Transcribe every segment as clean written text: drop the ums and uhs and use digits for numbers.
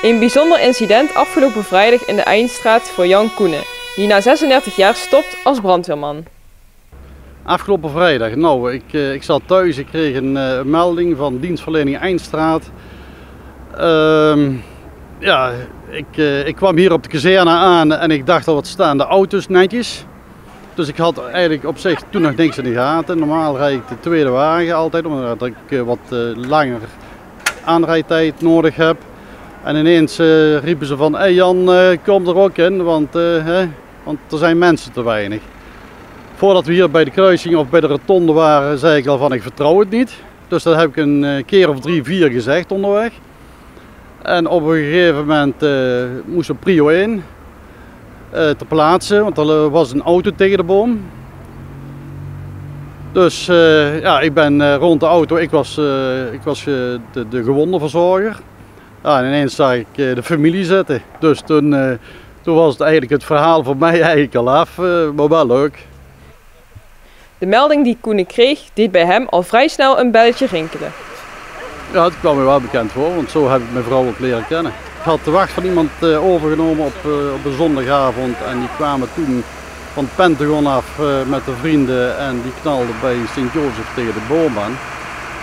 Een bijzonder incident afgelopen vrijdag in de Eindstraat voor Jan Koenen, die na 36 jaar stopt als brandweerman. Afgelopen vrijdag, ik zat thuis, ik kreeg een melding van dienstverlening Eindstraat. Ik kwam hier op de kazerne aan en ik dacht al, wat staan de auto's netjes. Dus ik had eigenlijk op zich toen nog niks in de gaten. Normaal rijd ik de tweede wagen altijd, omdat ik wat langer aanrijdtijd nodig heb. En ineens riepen ze van, hey Jan, kom er ook in, want er zijn mensen te weinig. Voordat we hier bij de kruising of bij de rotonde waren, zei ik al van, ik vertrouw het niet. Dus dat heb ik een keer of 3, 4 gezegd onderweg. En op een gegeven moment moesten we prio 1 te plaatsen, want er was een auto tegen de boom. Dus ik ben rond de auto, ik was de gewondenverzorger. Ja, en ineens zag ik de familie zitten. Dus toen was het eigenlijk het verhaal voor mij eigenlijk al af, maar wel leuk. De melding die Koenen kreeg, deed bij hem al vrij snel een belletje rinkelen. Ja, het kwam me wel bekend voor, want zo heb ik mijn vrouw ook leren kennen. Ik had de wacht van iemand overgenomen op een zondagavond en die kwamen toen van het Pentagon af met de vrienden en die knalden bij Sint-Jozef tegen de boom aan.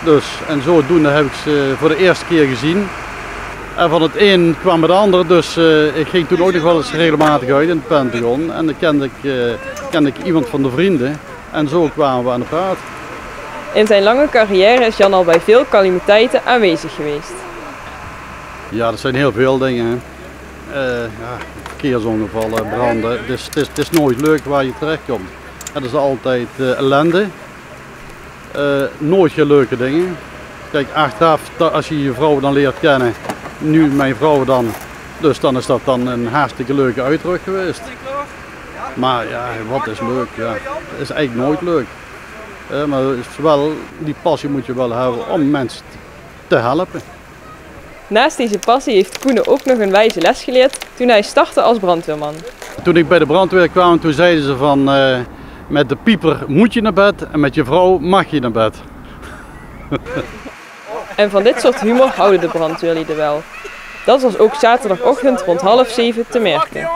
Dus, en zodoende heb ik ze voor de eerste keer gezien. En van het een kwam het ander, dus ik ging toen ook nog wel eens regelmatig uit in het Pentagon. En dan kende ik iemand van de vrienden en zo kwamen we aan de praat. In zijn lange carrière is Jan al bij veel calamiteiten aanwezig geweest. Ja, dat zijn heel veel dingen. Verkeersongevallen, branden. Het is nooit leuk waar je terecht komt. Het is altijd ellende. Nooit geen leuke dingen. Kijk, achteraf, als je je vrouw dan leert kennen, nu mijn vrouw dan, dus dan is dat dan een hartstikke leuke uitdruk geweest. Maar ja, wat is leuk? Ja, het is eigenlijk nooit leuk. Maar die passie moet je wel hebben om mensen te helpen. Naast deze passie heeft Koenen ook nog een wijze les geleerd toen hij startte als brandweerman. Toen ik bij de brandweer kwam, toen zeiden ze van met de pieper moet je naar bed en met je vrouw mag je naar bed. En van dit soort humor houden de brandweerlieden wel. Dat was ook zaterdagochtend rond 6:30 te merken.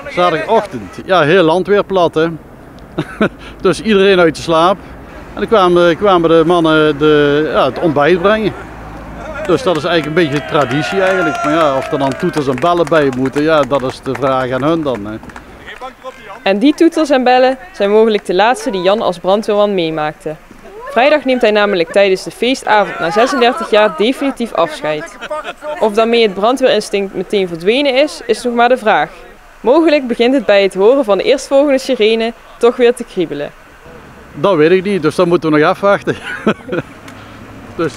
Zaterdagochtend, ja, heel land weer plat, hè. Dus iedereen uit de slaap. En dan kwamen de mannen het ontbijt brengen. Dus dat is eigenlijk een beetje traditie eigenlijk. Maar ja, of er dan toeters en bellen bij moeten, ja, dat is de vraag aan hun dan. Hè. En die toeters en bellen zijn mogelijk de laatste die Jan als brandweerman meemaakte. Vrijdag neemt hij namelijk tijdens de feestavond na 36 jaar definitief afscheid. Of daarmee het brandweerinstinct meteen verdwenen is nog maar de vraag. Mogelijk begint het bij het horen van de eerstvolgende sirene toch weer te kriebelen. Dat weet ik niet, dus dat moeten we nog afwachten. Dus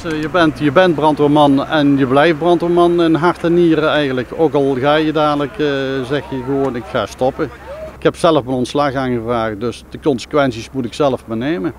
je bent brandweerman en je blijft brandweerman in hart en nieren eigenlijk. Ook al ga je dadelijk, zeg je gewoon ik ga stoppen. Ik heb zelf mijn ontslag aangevraagd, dus de consequenties moet ik zelf maar nemen.